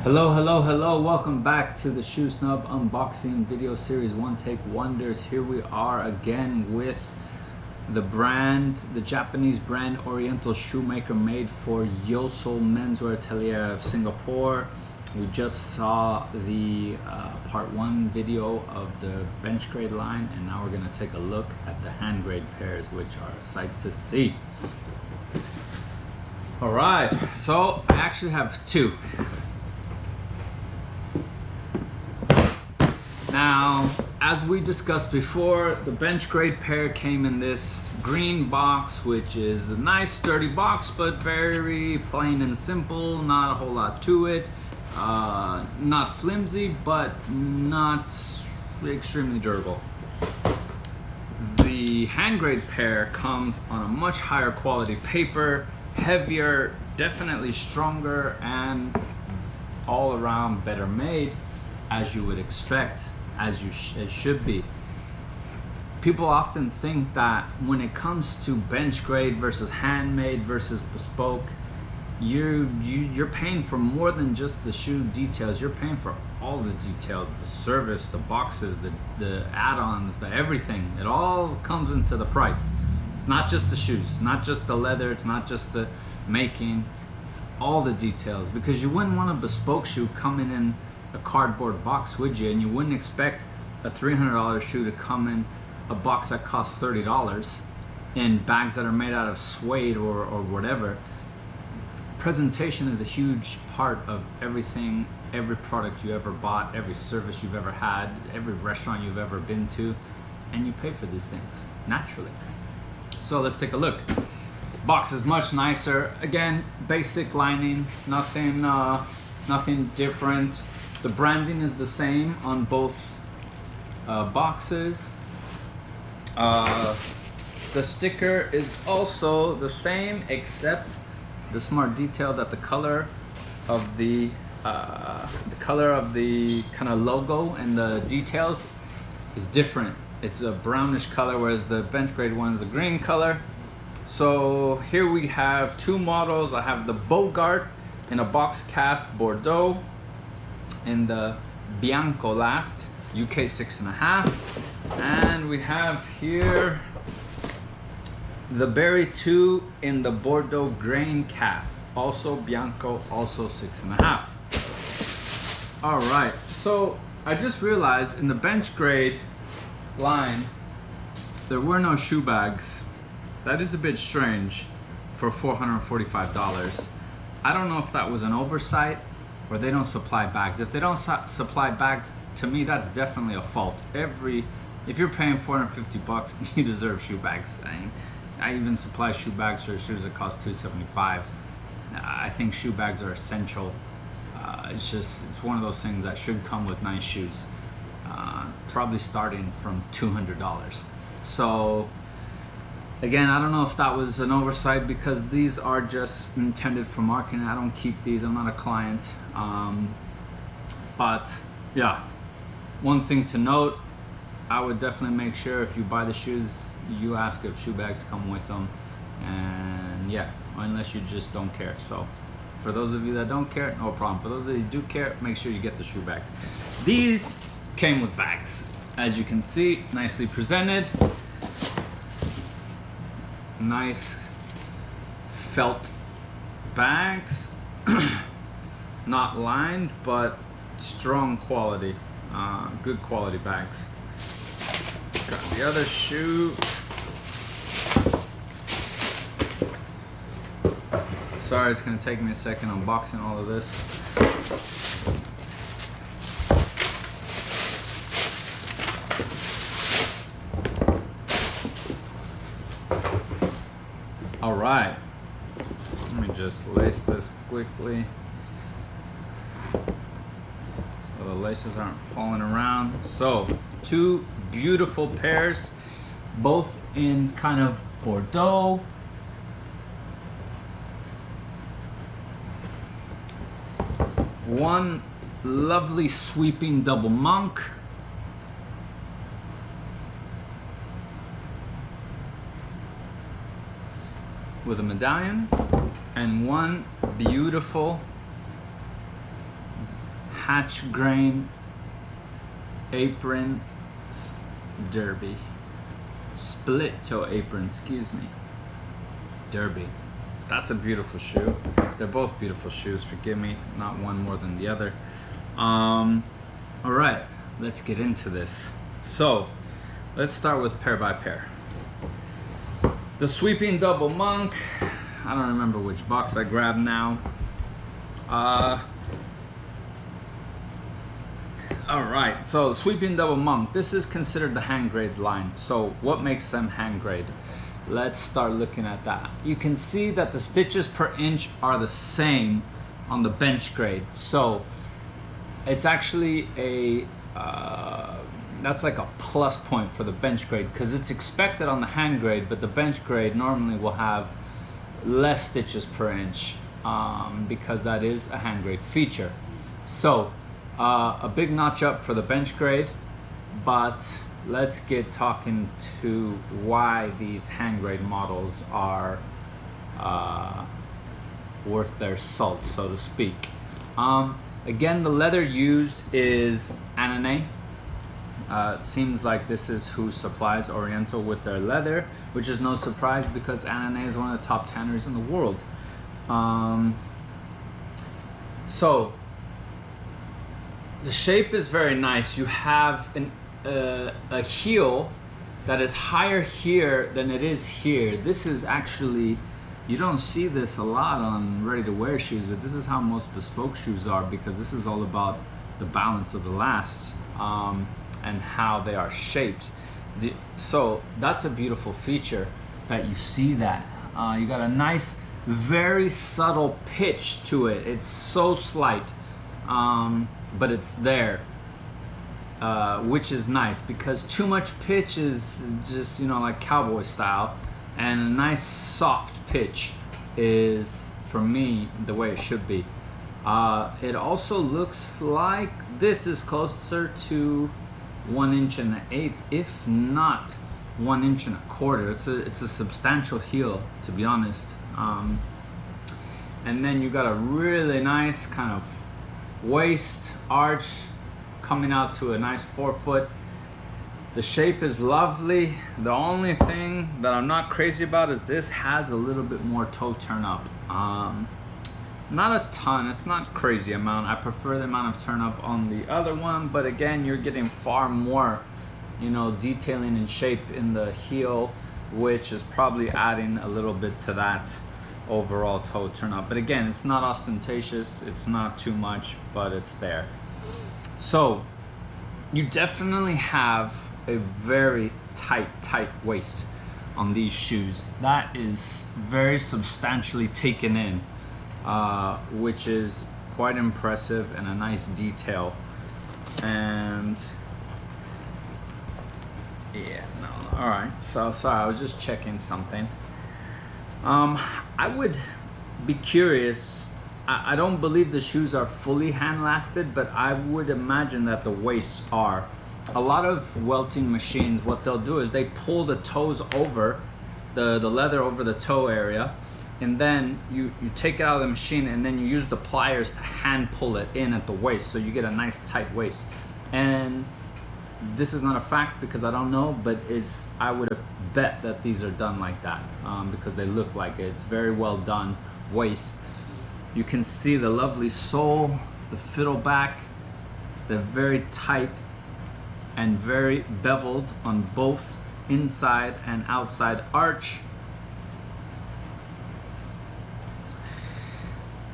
Hello, hello, hello. Welcome back to the Shoe Snub unboxing video series One Take Wonders. Here we are again with the Japanese brand Oriental Shoemaker, made for Yeossal Menswear Atelier of Singapore. We just saw the part one video of the Benchgrade line, and now we're going to take a look at the Handgrade pairs, which are a sight to see. All right, so I actually have two. Now, as we discussed before, the Benchgrade pair came in this green box, which is a nice sturdy box, but very plain and simple, not a whole lot to it. Not flimsy, but not extremely durable. The Handgrade pair comes on a much higher quality paper, heavier, definitely stronger, and all around better made, as you would expect. It should be. People often think that when it comes to Benchgrade versus handmade versus bespoke, you're paying for more than just the shoe details. You're paying for all the details, the service, the boxes, the add-ons, the everything. It all comes into the price. It's not just the shoes, not just the leather, it's not just the making, it's all the details. Because you wouldn't want a bespoke shoe coming in a cardboard box, would you? And you wouldn't expect a $300 shoe to come in a box that costs $30 in bags that are made out of suede or whatever. Presentation is a huge part of everything, every product you ever bought, every service you've ever had, every restaurant you've ever been to, and you pay for these things naturally. So let's take a look. Box is much nicer. Again, basic lining, nothing different. The branding is the same on both boxes. The sticker is also the same, except the smart detail that the color of the kind of logo and the details is different. It's a brownish color, whereas the Benchgrade one is a green color. So here we have two models. I have the Bogart in a box calf Bordeaux, in the Bianco last, UK 6.5, and we have here the Berry 2 in the Bordeaux grain calf, also Bianco, also 6.5. All right, so I just realized in the Benchgrade line there were no shoe bags. That is a bit strange for $445. I don't know if that was an oversight or they don't supply bags. If they don't supply bags, to me that's definitely a fault. If you're paying $450, you deserve shoe bags. I even supply shoe bags for shoes that cost $275. I think shoe bags are essential. It's one of those things that should come with nice shoes, probably starting from $200. So again, I don't know if that was an oversight, because these are just intended for marketing. I don't keep these, I'm not a client. But yeah, one thing to note, I would definitely make sure if you buy the shoes, you ask if shoe bags come with them. And yeah, unless you just don't care. So for those of you that don't care, no problem. For those of you who do care, make sure you get the shoe bag. These came with bags, as you can see, nicely presented. Nice felt bags, not lined, but strong quality, good quality bags. Got the other shoe. Sorry, it's gonna take me a second unboxing all of this. All right, let me just lace this quickly so the laces aren't falling around. So, two beautiful pairs, both in kind of Bordeaux. One lovely sweeping double monk, with a medallion, and one beautiful Handgrade apron derby. Split toe apron, excuse me. Derby. That's a beautiful shoe. They're both beautiful shoes, forgive me, not one more than the other. All right, let's get into this. So let's start with pair by pair. The sweeping double monk, I don't remember which box I grabbed now. All right, so sweeping double monk, this is considered the Handgrade line. So what makes them Handgrade? Let's start looking at that. You can see that the stitches per inch are the same on the Benchgrade. So it's actually a, that's like a plus point for the Benchgrade because it's expected on the Handgrade, but the Benchgrade normally will have less stitches per inch because that is a Handgrade feature. So a big notch up for the Benchgrade, but let's get talking to why these Handgrade models are worth their salt, so to speak. Again, the leather used is Anane. It seems like this is who supplies Oriental with their leather, which is no surprise because Anane is one of the top tanners in the world. So the shape is very nice. You have a heel that is higher here than it is here. This is actually, you don't see this a lot on ready-to-wear shoes, but this is how most bespoke shoes are because this is all about the balance of the last and how they are shaped. So that's a beautiful feature that you see that. You got a nice, very subtle pitch to it. It's so slight, but it's there. Which is nice because too much pitch is just, you know, like cowboy style, and a nice soft pitch is, for me, the way it should be. It also looks like this is closer to 1 1/8 inches, if not 1 1/4 inches. It's a substantial heel, to be honest. And then you got a really nice kind of waist arch coming out to a nice 4-foot. The shape is lovely. The only thing that I'm not crazy about is this has a little bit more toe turn up. Not a ton, it's not crazy amount. I prefer the amount of turn up on the other one, but again, you're getting far more, you know, detailing and shape in the heel, which is probably adding a little bit to that overall toe turn up. But again, it's not ostentatious, it's not too much, but it's there. So you definitely have a very tight waist on these shoes. That is very substantially taken in, which is quite impressive and a nice detail. And yeah, no, all right. So sorry, I was just checking something. I would be curious. I don't believe the shoes are fully hand lasted, but I would imagine that the waists are. A lot of welting machines, what they'll do is they pull the toes over, the leather over the toe area, and then you take it out of the machine and then you use the pliers to hand pull it in at the waist, so you get a nice tight waist. And this is not a fact because I don't know, but I would bet that these are done like that because they look like it. It's very well done waist. You can see the lovely sole, the fiddle back. They're very tight and very beveled on both inside and outside arch.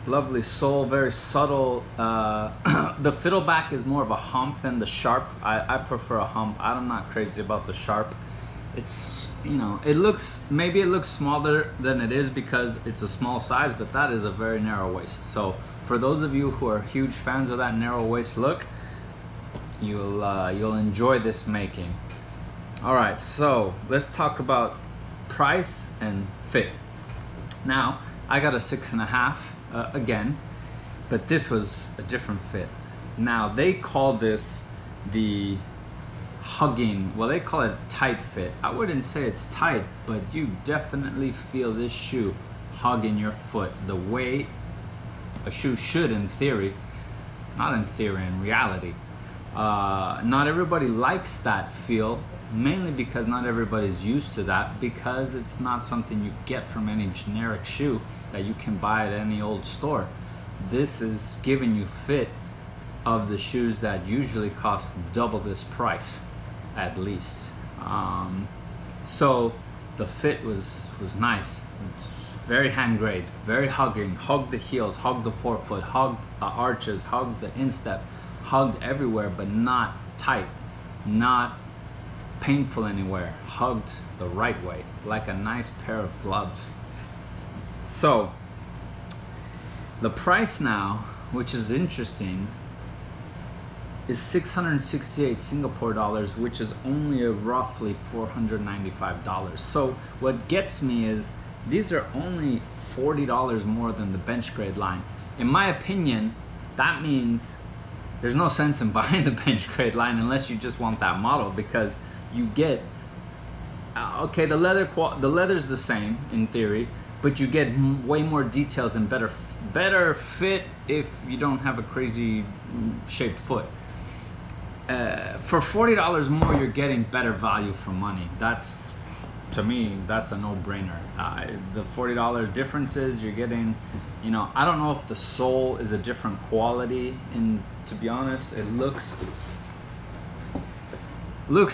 Lovely sole, very subtle. The fiddle back is more of a hump than the sharp. I prefer a hump. I'm not crazy about the sharp. It's, you know, maybe it looks smaller than it is because it's a small size, but that is a very narrow waist. So for those of you who are huge fans of that narrow waist look, you'll enjoy this making. All right, so let's talk about price and fit. Now, I got a 6.5 again, but this was a different fit. Now they call this the hugging, well, they call it tight fit. I wouldn't say it's tight, but you definitely feel this shoe hugging your foot the way a shoe should in theory. not in theory, in reality. Not everybody likes that feel, mainly because not everybody's used to that, because it's not something you get from any generic shoe that you can buy at any old store. This is giving you fit of the shoes that usually cost double this price, at least. So the fit was nice. Very hand grade, very hugging, hugged the heels, hugged the forefoot, hugged arches, hugged the instep, hugged everywhere, but not tight, not painful anywhere, hugged the right way, like a nice pair of gloves. So the price now, which is interesting, is 668 Singapore dollars, which is only roughly $495. So what gets me is these are only $40 more than the Benchgrade line. In my opinion, that means there's no sense in buying the Benchgrade line unless you just want that model, because you get okay, the leather's the same in theory, but you get way more details and better fit if you don't have a crazy shaped foot. For $40 more, you're getting better value for money. That's, to me, that's a no-brainer. The $40 differences, you're getting, you know, I don't know if the sole is a different quality, and to be honest, it looks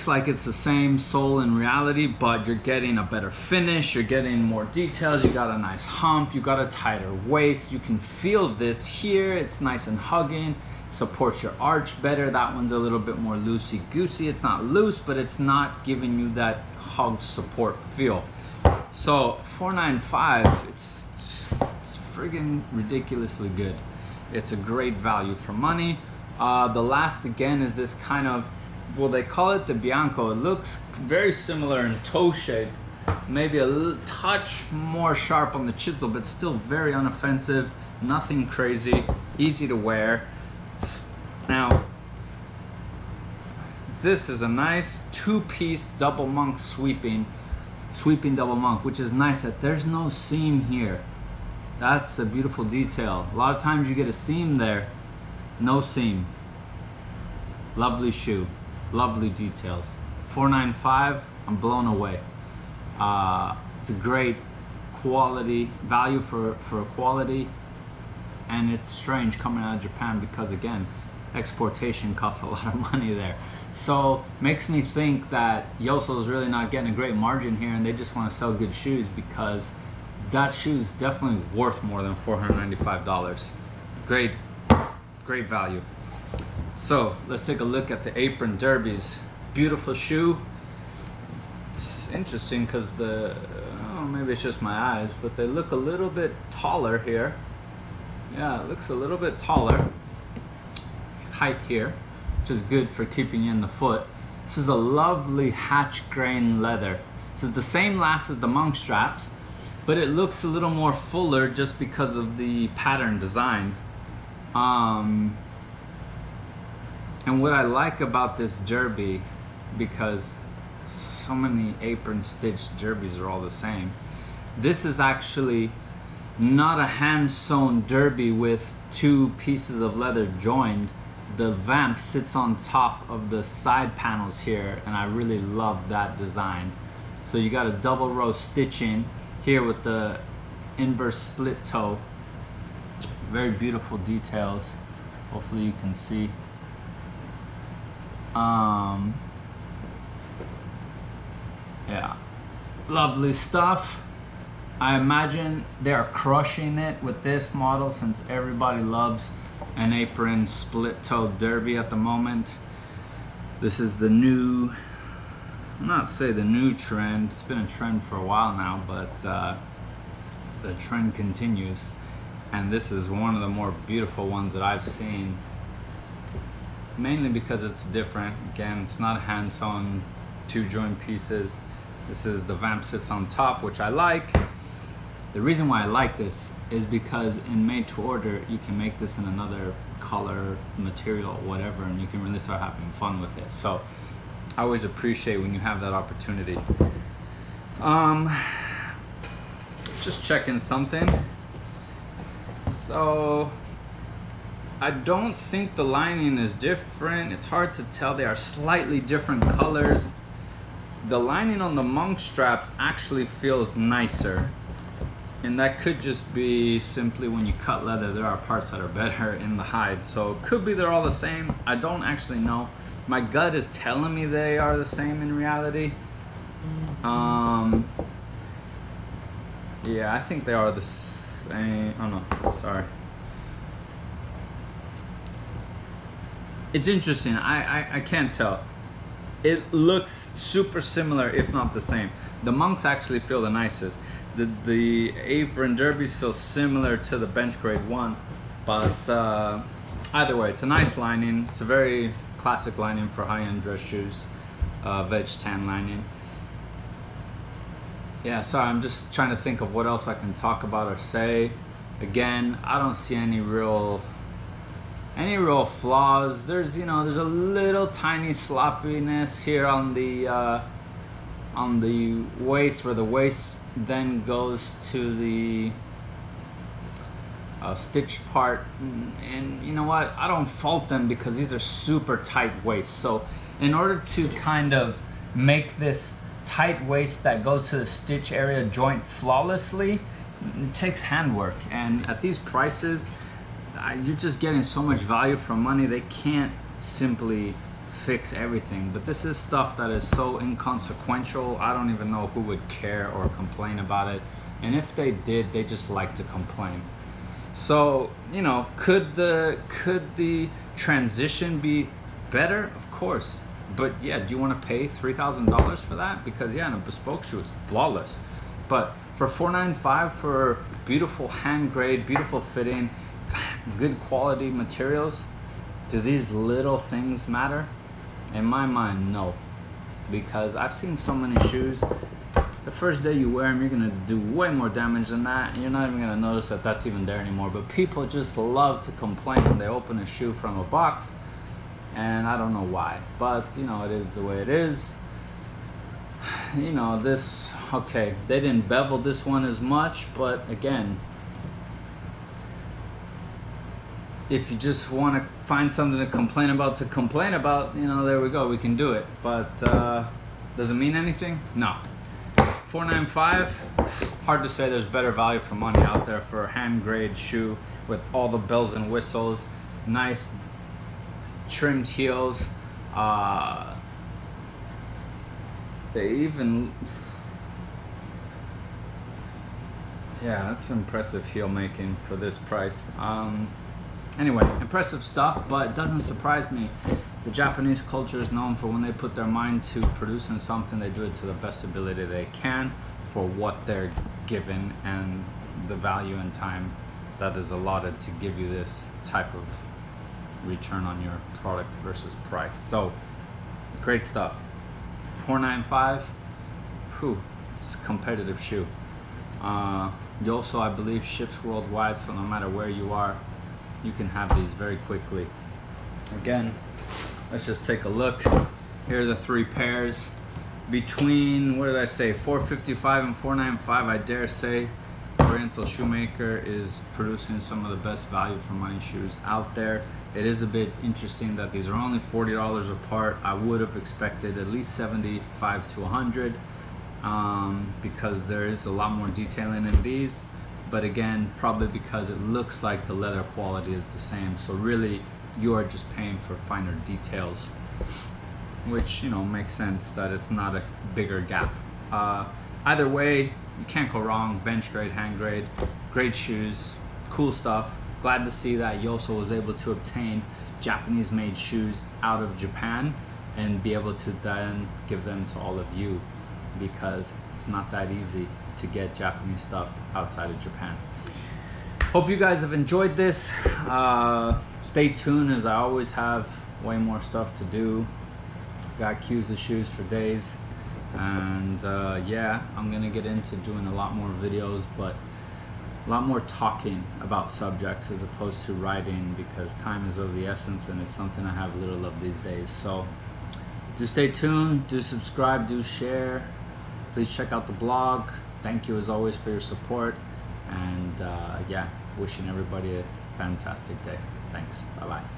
like it's the same sole in reality, but you're getting a better finish, you're getting more details, you got a nice hump, you got a tighter waist, you can feel this here, it's nice and hugging, supports your arch better. That one's a little bit more loosey-goosey. It's not loose, but it's not giving you that hugged support feel. So $495, it's friggin' ridiculously good. It's a great value for money. The last, again, is this kind of, well, they call it the Bianco. It looks very similar in toe shape, maybe a little touch more sharp on the chisel, but still very unoffensive, nothing crazy, easy to wear. Now, this is a nice two-piece double monk sweeping double monk, which is nice that there's no seam here. That's a beautiful detail. A lot of times you get a seam there, no seam. Lovely shoe, lovely details. $495, I'm blown away. It's a great quality, value for quality, and it's strange coming out of Japan because, again, exportation costs a lot of money there. So makes me think that Yeossal is really not getting a great margin here, and they just want to sell good shoes, because that shoe is definitely worth more than $495. Great value. So let's take a look at the apron derbies. Beautiful shoe. It's interesting because maybe it's just my eyes, but they look a little bit taller here. Yeah, it looks a little bit taller height here, which is good for keeping you in the foot. This is a lovely hatch grain leather. This is the same last as the monk straps, but it looks a little more fuller just because of the pattern design. And what I like about this derby, because so many apron stitched derbies are all the same, this is actually not a hand sewn derby with two pieces of leather joined. The vamp sits on top of the side panels here, and I really love that design. So you got a double row stitching here with the inverse split toe. Very beautiful details. Hopefully you can see. Yeah, lovely stuff. I imagine they're crushing it with this model, since everybody loves an apron split toe derby at the moment. This is the new, I'm not say the new trend, it's been a trend for a while now, but the trend continues, and this is one of the more beautiful ones that I've seen, mainly because it's different. Again, it's not hand sewn two joint pieces. This is the vamp sits on top, which I like. The reason why I like this is because in made to order, you can make this in another color, material, whatever, and you can really start having fun with it. So I always appreciate when you have that opportunity. Just checking something. So I don't think the lining is different. It's hard to tell. They are slightly different colors. The lining on the monk straps actually feels nicer. And that could just be simply when you cut leather, there are parts that are better in the hide. So it could be they're all the same. I don't actually know. My gut is telling me they are the same in reality. Yeah, I think they are the same. Oh no, sorry. It's interesting. I can't tell. It looks super similar, if not the same. The monks actually feel the nicest. The apron derbies feel similar to the Benchgrade one, but either way, it's a nice lining. It's a very classic lining for high-end dress shoes, veg tan lining. Yeah, sorry, I'm just trying to think of what else I can talk about or say. Again, I don't see any real flaws. There's, you know, there's a little tiny sloppiness here on the waist, where the waist then goes to the stitch part, and you know what, I don't fault them because these are super tight waists. So in order to kind of make this tight waist that goes to the stitch area joint flawlessly, it takes handwork, and at these prices you're just getting so much value for money. They can't simply fix everything, but this is stuff that is so inconsequential. I don't even know who would care or complain about it, and if they did, they just like to complain. So, you know, could the transition be better? Of course, but yeah, do you want to pay $3,000 for that? Because yeah, in a bespoke shoe it's flawless, but for $495 for beautiful hand grade, beautiful fitting, good quality materials, do these little things matter? In my mind, no, because I've seen so many shoes, the first day you wear them, you're gonna do way more damage than that, and you're not even gonna notice that that's even there anymore. But people just love to complain when they open a shoe from a box, and I don't know why, but you know, it is the way it is. You know, this, okay, they didn't bevel this one as much, but again, if you just want to find something to complain about, you know, there we go, we can do it. But does it mean anything? No. $495, hard to say there's better value for money out there for a hand grade shoe with all the bells and whistles, nice trimmed heels. They even, yeah, that's impressive heel making for this price. Anyway, impressive stuff, but it doesn't surprise me. The Japanese culture is known for when they put their mind to producing something, they do it to the best ability they can for what they're given and the value and time that is allotted to give you this type of return on your product versus price. So, great stuff. $495, whew, it's a competitive shoe. Yeossal, I believe, ships worldwide, so no matter where you are, you can have these very quickly. Again, let's just take a look. Here are the three pairs. Between, what did I say, $455 and $495, I dare say Oriental Shoemaker is producing some of the best value for money shoes out there. It is a bit interesting that these are only $40 apart. I would have expected at least $75 to $100 because there is a lot more detailing in these. But again, probably because it looks like the leather quality is the same. So really, you are just paying for finer details, which, you know, makes sense that it's not a bigger gap. Either way, you can't go wrong. Bench grade, hand grade, great shoes, cool stuff. Glad to see that Yeossal was able to obtain Japanese made shoes out of Japan and be able to then give them to all of you, because it's not that easy to get Japanese stuff outside of Japan. Hope you guys have enjoyed this. Stay tuned, as I always have way more stuff to do. Got queues of shoes for days, and yeah, I'm gonna get into doing a lot more videos, but a lot more talking about subjects as opposed to writing, because time is of the essence and it's something I have little of these days. So do stay tuned, do subscribe, do share. Please check out the blog. Thank you as always for your support, and yeah, wishing everybody a fantastic day. Thanks. Bye-bye.